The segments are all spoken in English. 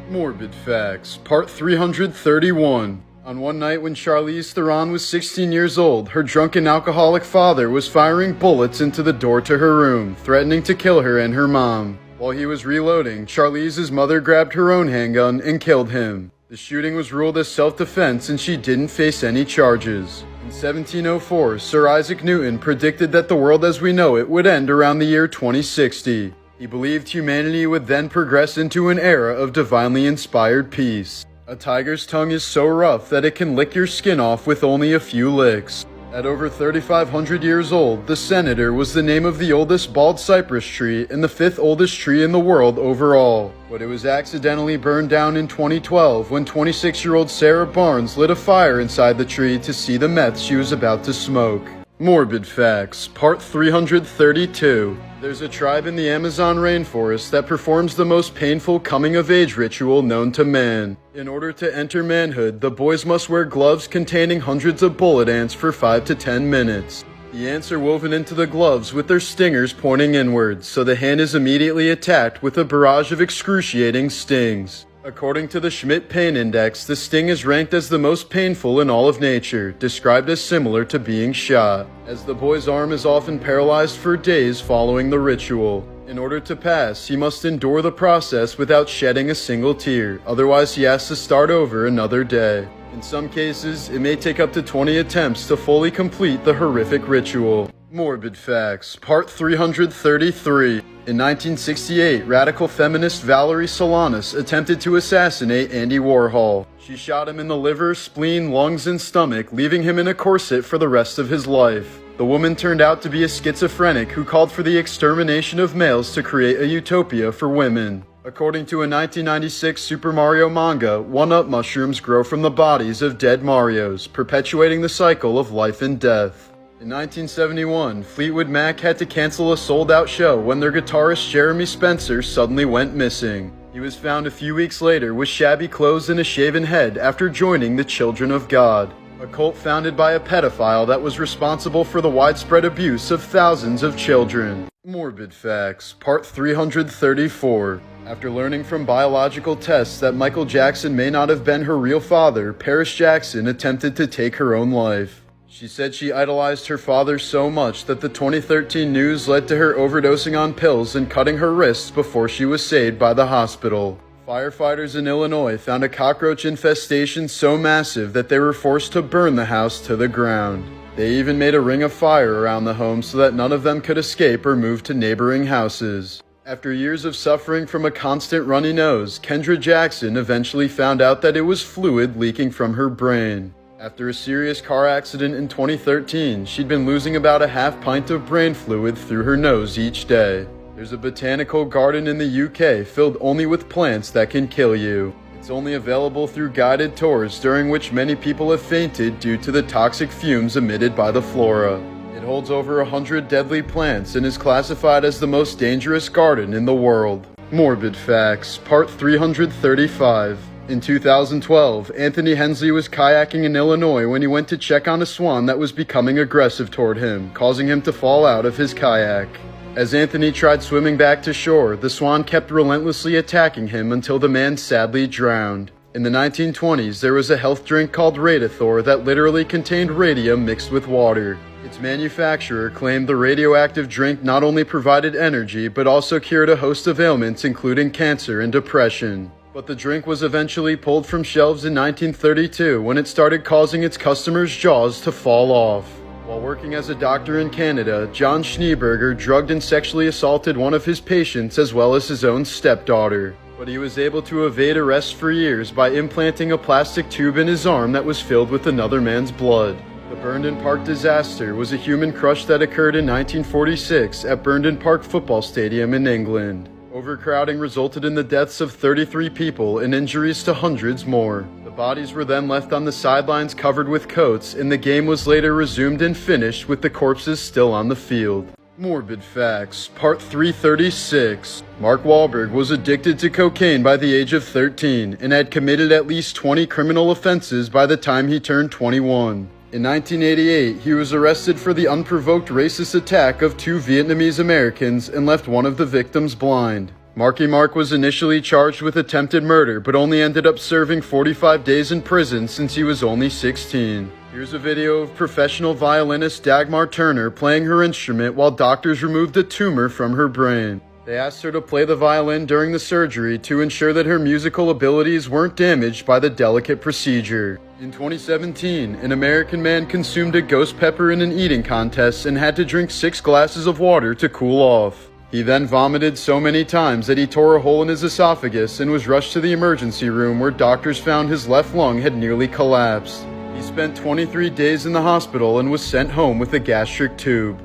Morbid Facts, Part 331. On one night when Charlize Theron was 16 years old, her drunken alcoholic father was firing bullets into the door to her room, threatening to kill her and her mom. While he was reloading, Charlize's mother grabbed her own handgun and killed him. The shooting was ruled as self-defense and she didn't face any charges. In 1704, Sir Isaac Newton predicted that the world as we know it would end around the year 2060. He believed humanity would then progress into an era of divinely inspired peace. A tiger's tongue is so rough that it can lick your skin off with only a few licks. At over 3,500 years old, the senator was the name of the oldest bald cypress tree and the 5th oldest tree in the world overall. But it was accidentally burned down in 2012 when 26-year-old Sarah Barnes lit a fire inside the tree to see the meth she was about to smoke. Morbid Facts, Part 332. There's a tribe in the Amazon rainforest that performs the most painful coming-of-age ritual known to man. In order to enter manhood, the boys must wear gloves containing hundreds of bullet ants for 5 to 10 minutes. The ants are woven into the gloves with their stingers pointing inwards, so the hand is immediately attacked with a barrage of excruciating stings. According to the Schmidt Pain Index, the sting is ranked as the most painful in all of nature, described as similar to being shot, as the boy's arm is often paralyzed for days following the ritual. In order to pass, he must endure the process without shedding a single tear, otherwise he has to start over another day. In some cases, it may take up to 20 attempts to fully complete the horrific ritual. Morbid Facts, Part 333. In 1968, radical feminist Valerie Solanas attempted to assassinate Andy Warhol. She shot him in the liver, spleen, lungs, and stomach, leaving him in a corset for the rest of his life. The woman turned out to be a schizophrenic who called for the extermination of males to create a utopia for women. According to a 1996 Super Mario manga, 1-up mushrooms grow from the bodies of dead Marios, perpetuating the cycle of life and death. In 1971, Fleetwood Mac had to cancel a sold-out show when their guitarist Jeremy Spencer suddenly went missing. He was found a few weeks later with shabby clothes and a shaven head after joining the Children of God, a cult founded by a pedophile that was responsible for the widespread abuse of thousands of children. Morbid Facts, Part 334. After learning from biological tests that Michael Jackson may not have been her real father, Paris Jackson attempted to take her own life. She said she idolized her father so much that the 2013 news led to her overdosing on pills and cutting her wrists before she was saved by the hospital. Firefighters in Illinois found a cockroach infestation so massive that they were forced to burn the house to the ground. They even made a ring of fire around the home so that none of them could escape or move to neighboring houses. After years of suffering from a constant runny nose, Kendra Jackson eventually found out that it was fluid leaking from her brain. After a serious car accident in 2013, she'd been losing about a half pint of brain fluid through her nose each day. There's a botanical garden in the UK filled only with plants that can kill you. It's only available through guided tours during which many people have fainted due to the toxic fumes emitted by the flora. It holds over 100 deadly plants and is classified as the most dangerous garden in the world. Morbid Facts, Part 335. In 2012, Anthony Hensley was kayaking in Illinois when he went to check on a swan that was becoming aggressive toward him, causing him to fall out of his kayak. As Anthony tried swimming back to shore, the swan kept relentlessly attacking him until the man sadly drowned. In the 1920s, there was a health drink called Radithor that literally contained radium mixed with water. Its manufacturer claimed the radioactive drink not only provided energy, but also cured a host of ailments including cancer and depression. But the drink was eventually pulled from shelves in 1932 when it started causing its customers' jaws to fall off. While working as a doctor in Canada, John Schneeberger drugged and sexually assaulted one of his patients as well as his own stepdaughter. But he was able to evade arrest for years by implanting a plastic tube in his arm that was filled with another man's blood. The Burnden Park disaster was a human crush that occurred in 1946 at Burnden Park Football Stadium in England. Overcrowding resulted in the deaths of 33 people and injuries to hundreds more. The bodies were then left on the sidelines covered with coats, and the game was later resumed and finished with the corpses still on the field. Morbid Facts, Part 336. Mark Wahlberg was addicted to cocaine by the age of 13 and had committed at least 20 criminal offenses by the time he turned 21. In 1988, he was arrested for the unprovoked racist attack of 2 Vietnamese Americans and left one of the victims blind. Marky Mark was initially charged with attempted murder, but only ended up serving 45 days in prison since he was only 16. Here's a video of professional violinist Dagmar Turner playing her instrument while doctors removed a tumor from her brain. They asked her to play the violin during the surgery to ensure that her musical abilities weren't damaged by the delicate procedure. In 2017, an American man consumed a ghost pepper in an eating contest and had to drink 6 glasses of water to cool off. He then vomited so many times that he tore a hole in his esophagus and was rushed to the emergency room where doctors found his left lung had nearly collapsed. He spent 23 days in the hospital and was sent home with a gastric tube.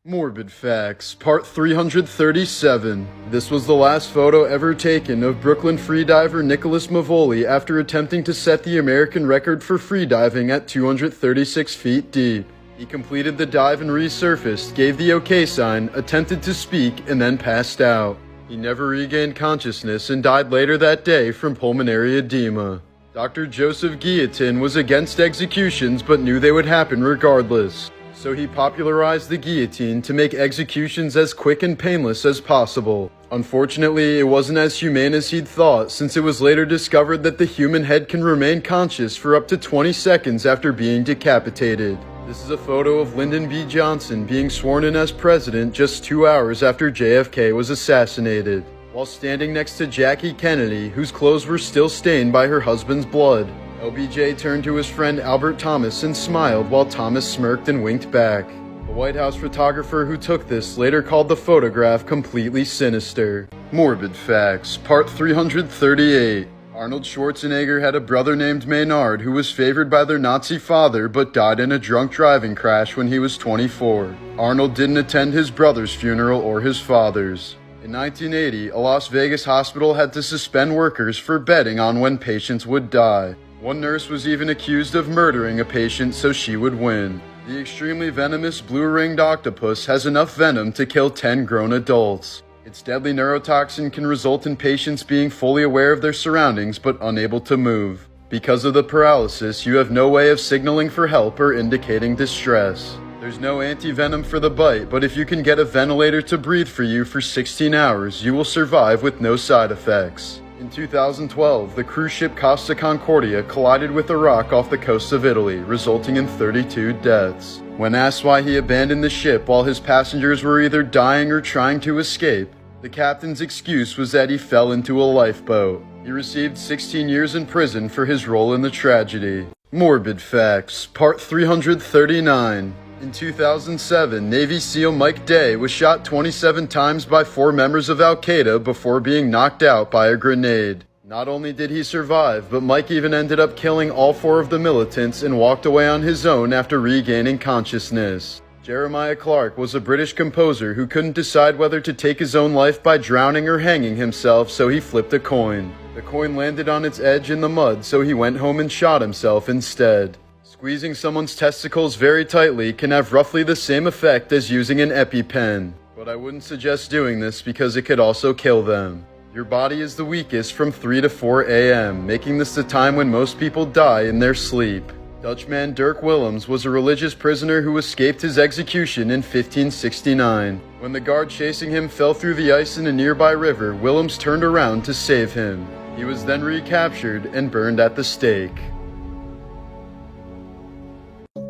Morbid Facts, Part 337. This was the last photo ever taken of Brooklyn freediver Nicholas Mavoli after attempting to set the American record for freediving at 236 feet deep. He completed the dive and resurfaced, gave the OK sign, attempted to speak, and then passed out. He never regained consciousness and died later that day from pulmonary edema. Dr. Joseph Guillotin was against executions but knew they would happen regardless. So he popularized the guillotine to make executions as quick and painless as possible. Unfortunately, it wasn't as humane as he'd thought, since it was later discovered that the human head can remain conscious for up to 20 seconds after being decapitated. This is a photo of Lyndon B. Johnson being sworn in as president just 2 hours after JFK was assassinated, while standing next to Jackie Kennedy, whose clothes were still stained by her husband's blood. LBJ turned to his friend Albert Thomas and smiled while Thomas smirked and winked back. The White House photographer who took this later called the photograph completely sinister. Morbid Facts, Part 338. Arnold Schwarzenegger had a brother named Maynard who was favored by their Nazi father but died in a drunk driving crash when he was 24. Arnold didn't attend his brother's funeral or his father's. In 1980, a Las Vegas hospital had to suspend workers for betting on when patients would die. One nurse was even accused of murdering a patient so she would win. The extremely venomous blue-ringed octopus has enough venom to kill 10 grown adults. Its deadly neurotoxin can result in patients being fully aware of their surroundings but unable to move. Because of the paralysis, you have no way of signaling for help or indicating distress. There's no anti-venom for the bite, but if you can get a ventilator to breathe for you for 16 hours, you will survive with no side effects. In 2012, the cruise ship Costa Concordia collided with a rock off the coast of Italy, resulting in 32 deaths. When asked why he abandoned the ship while his passengers were either dying or trying to escape, the captain's excuse was that he fell into a lifeboat. He received 16 years in prison for his role in the tragedy. Morbid Facts, Part 339. In 2007, Navy SEAL Mike Day was shot 27 times by 4 members of Al-Qaeda before being knocked out by a grenade. Not only did he survive, but Mike even ended up killing all 4 of the militants and walked away on his own after regaining consciousness. Jeremiah Clarke was a British composer who couldn't decide whether to take his own life by drowning or hanging himself, so he flipped a coin. The coin landed on its edge in the mud, so he went home and shot himself instead. Squeezing someone's testicles very tightly can have roughly the same effect as using an EpiPen, but I wouldn't suggest doing this because it could also kill them. Your body is the weakest from 3 to 4 a.m., making this the time when most people die in their sleep. Dutchman Dirk Willems was a religious prisoner who escaped his execution in 1569. When the guard chasing him fell through the ice in a nearby river, Willems turned around to save him. He was then recaptured and burned at the stake.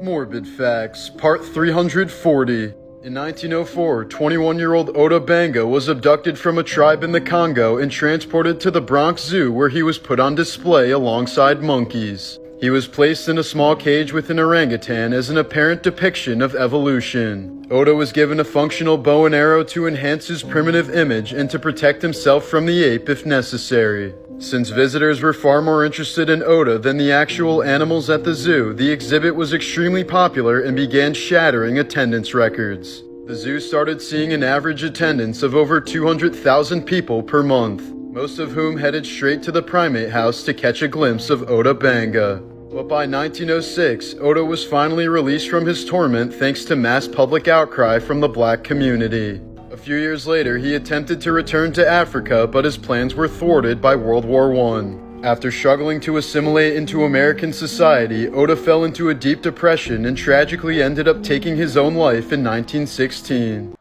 Morbid Facts, Part 340. In 1904, 21-year-old Oda Banga was abducted from a tribe in the Congo and transported to the Bronx Zoo where he was put on display alongside monkeys. He was placed in a small cage with an orangutan as an apparent depiction of evolution. Oda was given a functional bow and arrow to enhance his primitive image and to protect himself from the ape if necessary. Since visitors were far more interested in Oda than the actual animals at the zoo, the exhibit was extremely popular and began shattering attendance records. The zoo started seeing an average attendance of over 200,000 people per month, most of whom headed straight to the primate house to catch a glimpse of Oda Banga. But by 1906, Oda was finally released from his torment thanks to mass public outcry from the black community. A few years later, he attempted to return to Africa, but his plans were thwarted by World War I. After struggling to assimilate into American society, Oda fell into a deep depression and tragically ended up taking his own life in 1916.